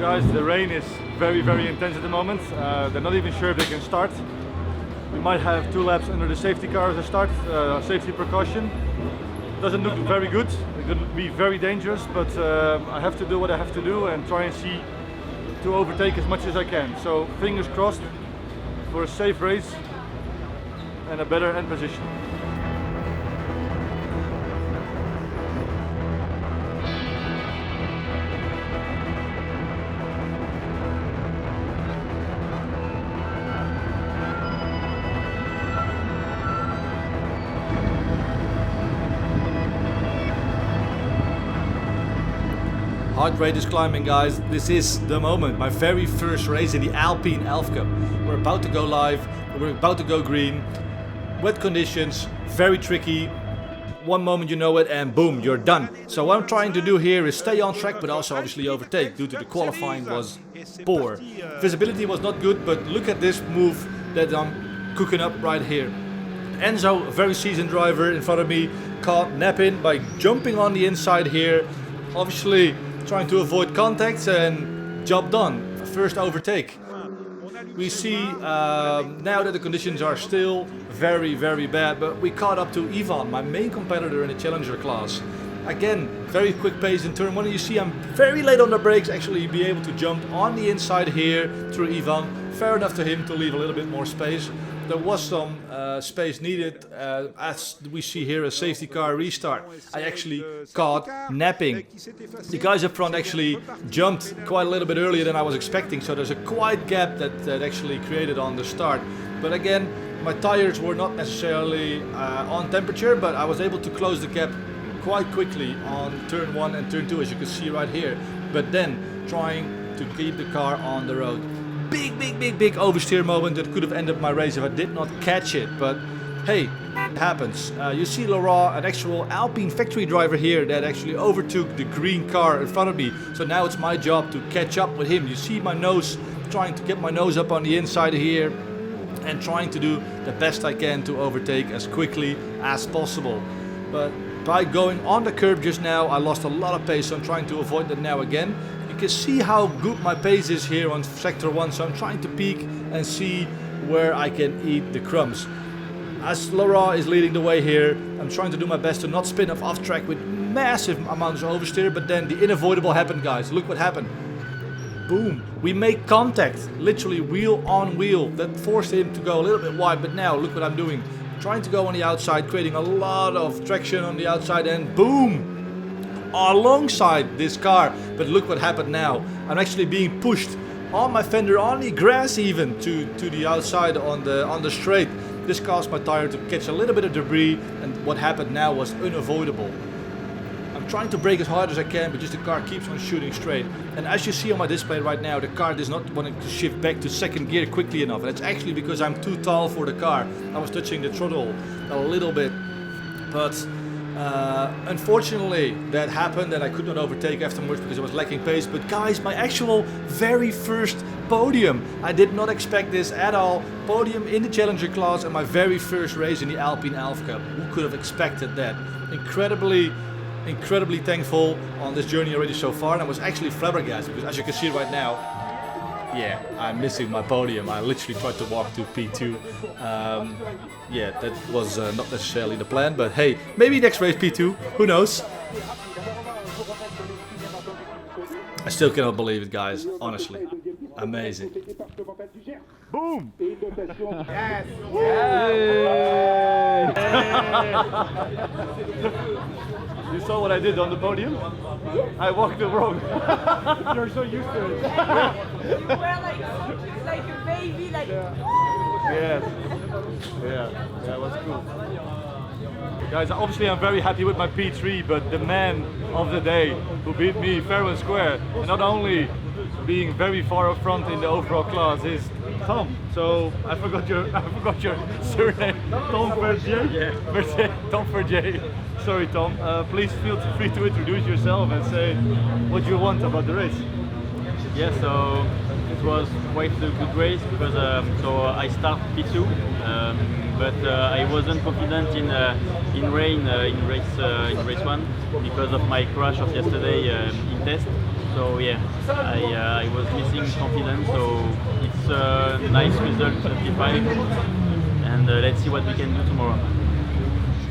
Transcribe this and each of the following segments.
Guys, the rain is very intense at the moment. They're not even sure if they can start. We might have 2 laps under the safety car as a start, safety precaution. Doesn't look very good. It could be very dangerous, but I have to do what I have to do and try and see to overtake as much as I can. So fingers crossed for a safe race and a better end position. Heart rate is climbing, guys. This is the moment. My very first race in the Alpine Elf Cup. We're about to go live. We're about to go green. Wet conditions, very tricky. One moment you know it and boom, you're done. So what I'm trying to do here is stay on track, but also obviously overtake due to the qualifying was poor. Visibility was not good, but look at this move that I'm cooking up right here. Enzo, a very seasoned driver in front of me, caught napping by jumping on the inside here. Obviously trying to avoid contacts and job done. First overtake. We see now that the conditions are still very bad, but we caught up to Ivan, my main competitor in the Challenger class. Again, very quick pace in turn 1. You see I'm very late on the brakes, actually be able to jump on the inside here through Ivan. Fair enough to him to leave a little bit more space. There was some space needed, as we see here a safety car restart. I actually caught napping. The guys up front actually jumped quite a little bit earlier than I was expecting, so there's a quite gap that actually created on the start. But again, my tires were not necessarily on temperature, but I was able to close the gap quite quickly on turn 1 and turn 2, as you can see right here. But then trying to keep the car on the road. Big oversteer moment that could have ended my race if I did not catch it, but hey, it happens. You see Laurent, an actual Alpine factory driver here that actually overtook the green car in front of me. So now it's my job to catch up with him. You see my nose, trying to get my nose up on the inside here and trying to do the best I can to overtake as quickly as possible. But by going on the curb just now, I lost a lot of pace, so I'm trying to avoid that now again. You can see how good my pace is here on sector 1, so I'm trying to peek and see where I can eat the crumbs. As Laurent is leading the way here, I'm trying to do my best to not spin off track with massive amounts of oversteer, but then the unavoidable happened, guys. Look what happened. Boom. We make contact, literally wheel on wheel. That forced him to go a little bit wide, but now look what I'm doing. Trying to go on the outside, creating a lot of traction on the outside, and boom! Alongside this car. But look what happened now. I'm actually being pushed on my fender, on the grass even, to the outside on the straight. This caused my tire to catch a little bit of debris, and what happened now was unavoidable. I'm trying to brake as hard as I can, but just the car keeps on shooting straight. And as you see on my display right now, the car does not want to shift back to second gear quickly enough. And it's actually because I'm too tall for the car. I was touching the throttle a little bit, but unfortunately that happened and I could not overtake afterwards because I was lacking pace. But guys, my actual very first podium. I did not expect this at all. Podium in the Challenger class and my very first race in the Alpine Elf Cup. Who could have expected that? Incredibly thankful on this journey already so far, and I was actually flabbergasted because as you can see right now, yeah, I'm missing my podium. I literally tried to walk to P2. Yeah, that was not necessarily the plan, but hey, maybe next race P2, who knows? I still cannot believe it, guys, honestly. Amazing. Boom! Yes! You saw what I did on the podium? I walked the road. You're so used to it. You were like a baby, like. Yes. Yeah, it was cool. Guys, obviously I'm very happy with my P3, but the man of the day who beat me fair and square, and not only being very far up front in the overall class, is Tom. So I forgot your surname. Tom Verdier? Yeah. Verdier. Tom Verdier. Sorry, Tom. Please feel free to introduce yourself and say what you want about the race. Yeah, so it was quite a good race because so I start P2, but I wasn't confident in rain in race 1 because of my crash of yesterday in test. So yeah, I was missing confidence. So it's a nice result at P5, and let's see what we can do tomorrow.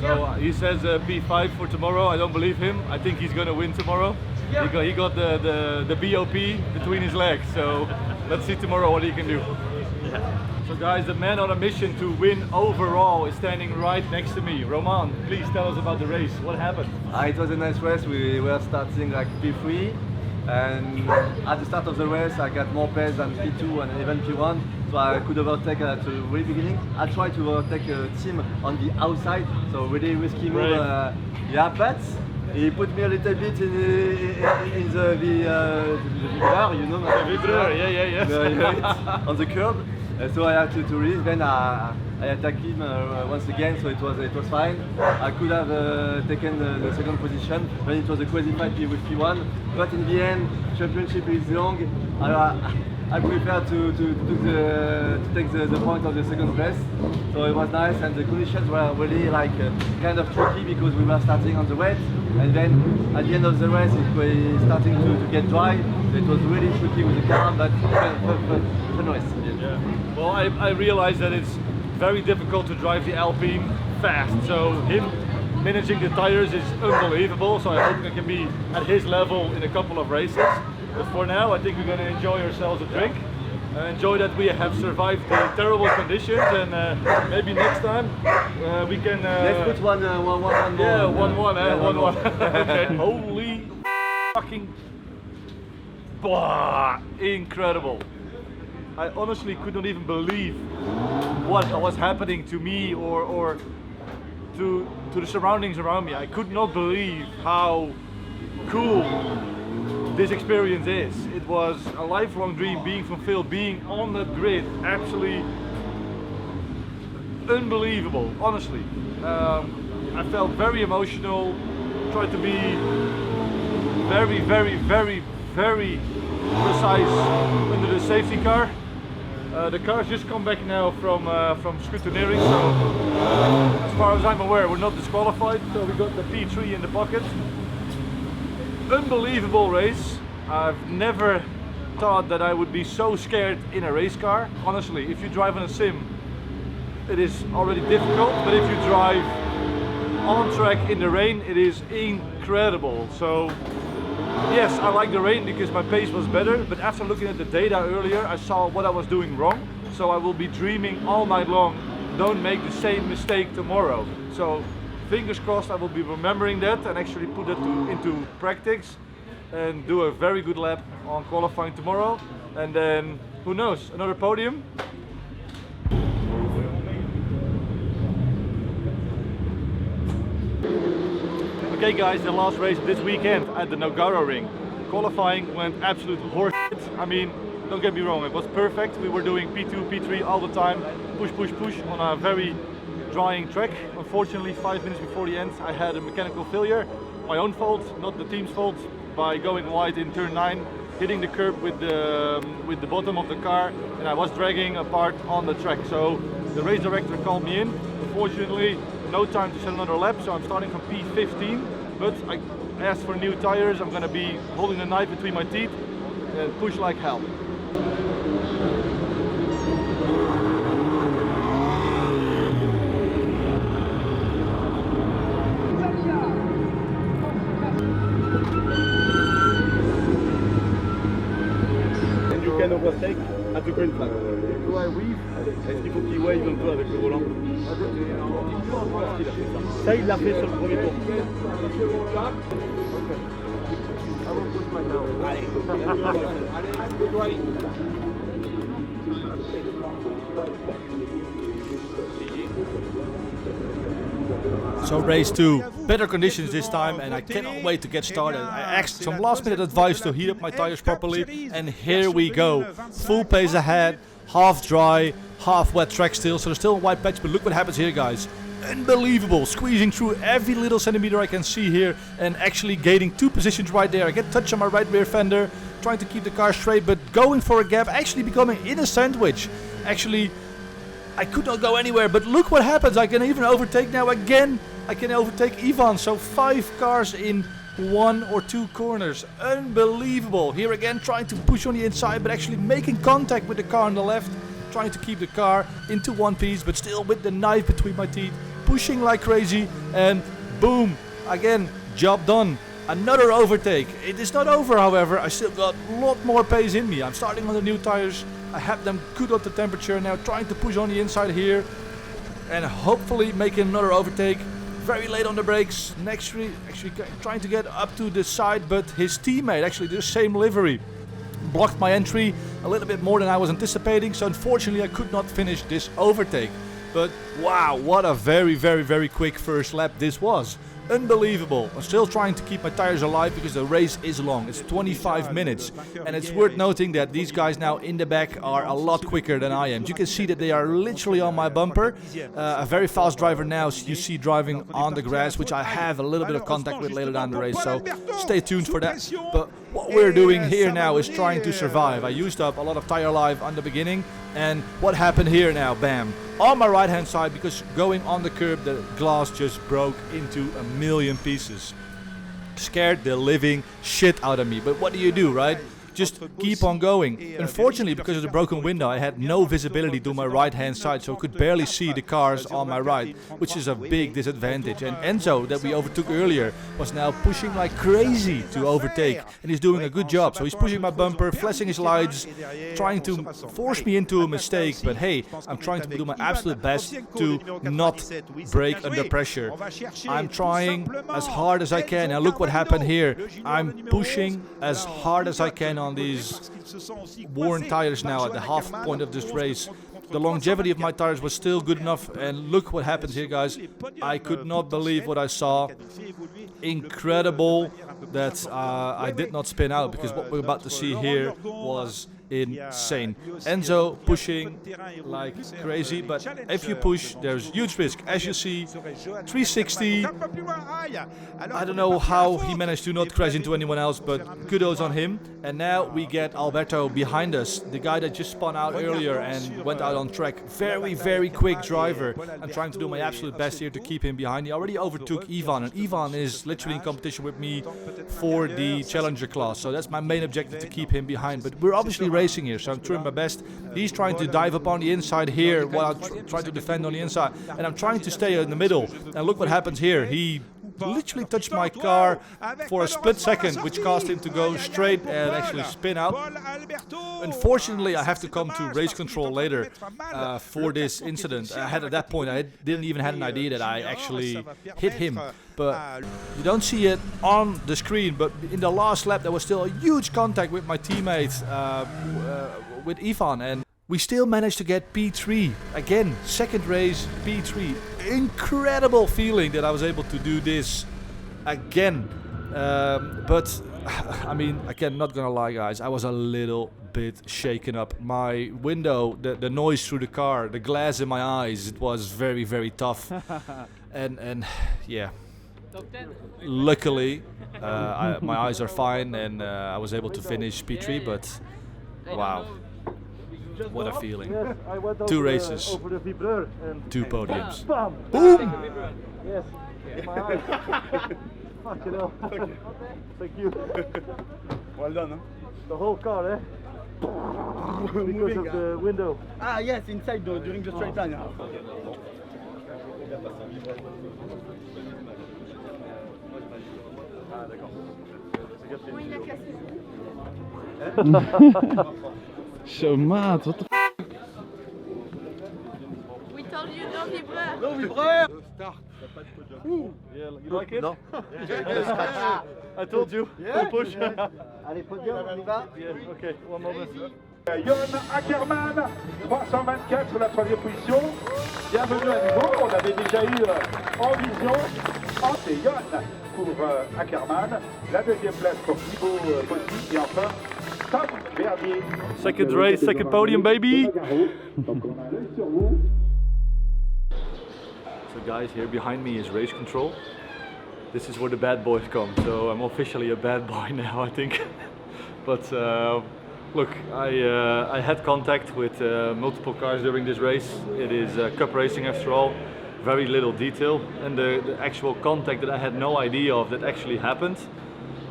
So he says P5 for tomorrow. I don't believe him. I think he's gonna win tomorrow. He got the BOP between his legs. So let's see tomorrow what he can do. So guys, the man on a mission to win overall is standing right next to me. Roman, please tell us about the race. What happened? It was a nice race. We were starting like P3, and at the start of the race I got more pace than P2 and even P1, so I could overtake at the very beginning. I tried to overtake a team on the outside, so really risky move. Yeah, but he put me a little bit in the vibreur, you know, The vibreur, yeah. on the curb. So I had to release. Then I attacked him once again, so it was fine. I could have taken the second position, but it was a crazy fight with P1. But in the end, championship is long. I prefer to take the point of the second place. So it was nice, and the conditions were really like kind of tricky because we were starting on the wet, and then at the end of the race it was starting to get dry. It was really tricky with the car, but fun race. Yeah. Well, I realize that it's very difficult to drive the Alpine fast. So him managing the tires is unbelievable. So I hope I can be at his level in a couple of races. But for now, I think we're going to enjoy ourselves a drink. Enjoy that we have survived the terrible conditions, and maybe next time we can. Let's put one more. Yeah, 1-1, Yeah, 1-1. Okay. Holy fucking. Blah, incredible. I honestly could not even believe what was happening to me or to the surroundings around me. I could not believe how cool this experience is. It was a lifelong dream being fulfilled, being on the grid. Absolutely unbelievable, honestly. I felt very emotional, tried to be very precise under the safety car. The car's just come back now from scrutineering, so as far as I'm aware we're not disqualified, so we got the P3 in the pocket. Unbelievable race. I've never thought that I would be so scared in a race car. Honestly, if you drive on a sim it is already difficult, but if you drive on track in the rain it is incredible. So yes, I like the rain because my pace was better, but after looking at the data earlier, I saw what I was doing wrong. So I will be dreaming all night long, don't make the same mistake tomorrow. So fingers crossed I will be remembering that and actually put that into practice and do a very good lap on qualifying tomorrow. And then, who knows, another podium? Okay guys, the last race this weekend at the Nogaro ring. Qualifying went absolute horse shit. I mean, don't get me wrong, it was perfect. We were doing P2, P3 all the time, push on a very drying track. Unfortunately, 5 minutes before the end, I had a mechanical failure. My own fault, not the team's fault, by going wide in turn 9, hitting the curb with the bottom of the car, and I was dragging apart on the track. So the race director called me in. Unfortunately, no time to set another lap, so I'm starting from P15, but I asked for new tires. I'm going to be holding the knife between my teeth and push like hell. And you can overtake at the green flag. Do I weave? Est-ce qu'il faut qu'il wave un peu avec le volant? Ça, il l'a fait sur le premier tour. So race 2, better conditions this time, and I cannot wait to get started. I asked some last minute advice to heat up my tires properly, and here we go. Full pace ahead, half dry, half wet track still, so there's still a white patch, but look what happens here guys. Unbelievable, squeezing through every little centimeter I can see here and actually gaining 2 positions right there. I get touch on my right rear fender, trying to keep the car straight, but going for a gap, actually becoming in a sandwich. Actually, I could not go anywhere, but look what happens. I can even overtake now again. I can overtake Ivan, so 5 cars in 1 or 2 corners. Unbelievable. Here again trying to push on the inside, but actually making contact with the car on the left. Trying to keep the car into one piece, but still with the knife between my teeth. Pushing like crazy, and boom. Again, job done. Another overtake. It is not over, however. I still got a lot more pace in me. I'm starting on the new tires. I have them good up the temperature now, trying to push on the inside here. And hopefully making another overtake. Very late on the brakes. Actually trying to get up to the side, but his teammate, actually the same livery, blocked my entry a little bit more than I was anticipating. So unfortunately I could not finish this overtake. But wow, what a very quick first lap this was. Unbelievable. I'm still trying to keep my tires alive because the race is long. It's 25 minutes. And it's worth noting that these guys now in the back are a lot quicker than I am. You can see that they are literally on my bumper. A very fast driver now you see driving on the grass, which I have a little bit of contact with later down the race. So stay tuned for that. But what we're doing here now is trying to survive. I used up a lot of tire life on the beginning. And what happened here now? Bam. On my right hand side, because going on the curb, the glass just broke into a million pieces. Scared the living shit out of me. But what do, right? Just keep on going. Unfortunately, because of the broken window, I had no visibility to my right hand side, so I could barely see the cars on my right, which is a big disadvantage. And Enzo, that we overtook earlier, was now pushing like crazy to overtake, and he's doing a good job. So he's pushing my bumper, flashing his lights, trying to force me into a mistake. But hey, I'm trying to do my absolute best to not brake under pressure. I'm trying as hard as I can, and look what happened here. I'm pushing as hard as I can on these worn tires now at the half point of this race. The longevity of my tires was still good enough, and look what happens here, guys. I could not believe what I saw. Incredible that I did not spin out, because what we're about to see here was insane. Enzo pushing like crazy, but if you push, there's huge risk. As you see, 360. I don't know how he managed to not crash into anyone else, but kudos on him. And now we get Alberto behind us, the guy that just spun out earlier and went out on track. Very quick driver. I'm trying to do my absolute best here to keep him behind. He already overtook Ivan, and Ivan is literally in competition with me for the Challenger class. So that's my main objective, to keep him behind. But we're obviously racing here, so I'm trying my best. He's trying to dive up on the inside here while I'm trying to defend on the inside, and I'm trying to stay in the middle. And look what happens here. He literally touched my car for a split second, which caused him to go straight and actually spin out. Unfortunately, I have to come to race control later for this incident. At that point, I didn't even have an idea that I actually hit him. But you don't see it on the screen, but in the last lap there was still a huge contact with my teammate, with Ivan, and we still managed to get P3. Again, second race, P3. Incredible feeling that I was able to do this again. But, I mean, again, not gonna lie, guys, I was a little bit shaken up. My window, the noise through the car, the glass in my eyes, it was very tough. and yeah. Luckily, my eyes are fine, and I was able to finish P3, but wow. What a feeling. 2 races, 2 podiums. Boom! Yes. Fucking hell. Thank you. Well done, huh? The whole car, eh? Because of the window. Ah, yes, inside during the straight line. Comment il a cassé? So mad, what the We told you no vibreur. No vibreur! Yeah, you like it? No. I told you. Yeah. Push. Allez, podium, on y va. Yeah, okay, one moment. Yon Ackerman, 324 sur la 3e position. Bienvenue à nouveau, on avait déjà eu en vision. C'est Yon pour Ackerman, la 2e place pour Thibaut Bossi et enfin Tom Verdier. Second race, second podium, baby! So guys, here behind me is race control. This is where the bad boys come, so I'm officially a bad boy now, I think. But look, I had contact with multiple cars during this race. It is cup racing after all. very little detail, and the actual contact that I had no idea of that actually happened,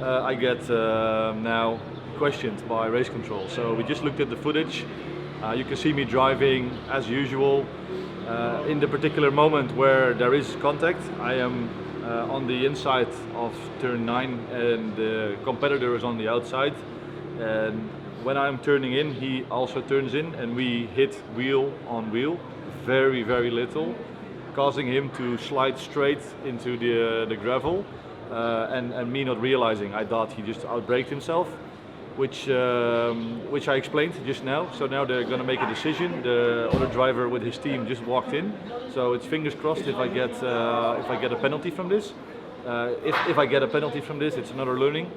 I get now questioned by race control. So we just looked at the footage. You can see me driving as usual. In the particular moment where there is contact, I am on the inside of turn 9 and the competitor is on the outside. And when I'm turning in, he also turns in, and we hit wheel on wheel, very, very little, causing him to slide straight into the gravel, and me not realizing. I thought he just outbraked himself, which I explained just now. So now they're going to make a decision. The other driver with his team just walked in, so it's fingers crossed if I get a penalty from this. If I get a penalty from this, it's another learning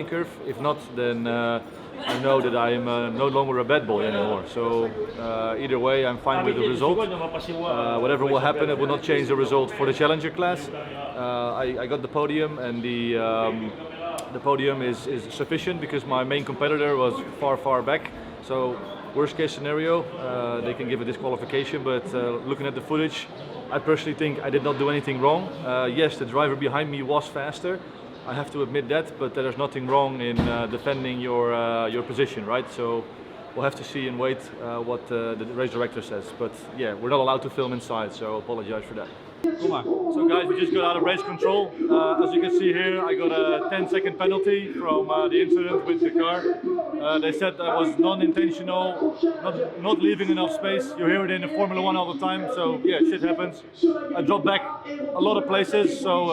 curve. If not, then I know that I am no longer a bad boy anymore. So either way, I'm fine with the result. Whatever will happen, it will not change the result for the challenger class. I got the podium, and the podium is sufficient because my main competitor was far back. So worst case scenario, they can give a disqualification, but looking at the footage, I personally think I did not do anything wrong. Yes, the driver behind me was faster, I have to admit that, but there's nothing wrong in defending your position, right? So we'll have to see and wait what the race director says. But yeah, we're not allowed to film inside, so apologize for that. So guys, we just got out of race control. As you can see here, I got a 10-second penalty from the incident with the car. They said that was non-intentional, not leaving enough space. You hear it in the Formula 1 all the time, so yeah, shit happens. I dropped back a lot of places, so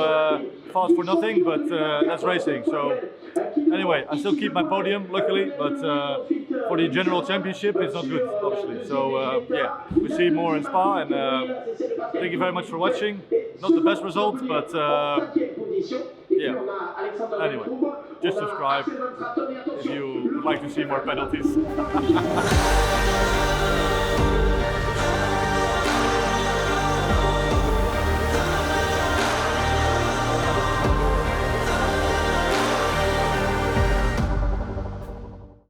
fast for nothing, but that's racing. So anyway, I still keep my podium, luckily, but for the general championship, it's not good, obviously. So yeah, we see more in Spa, and thank you very much for watching. Not the best result, but yeah. Anyway, just subscribe if you would like to see more penalties.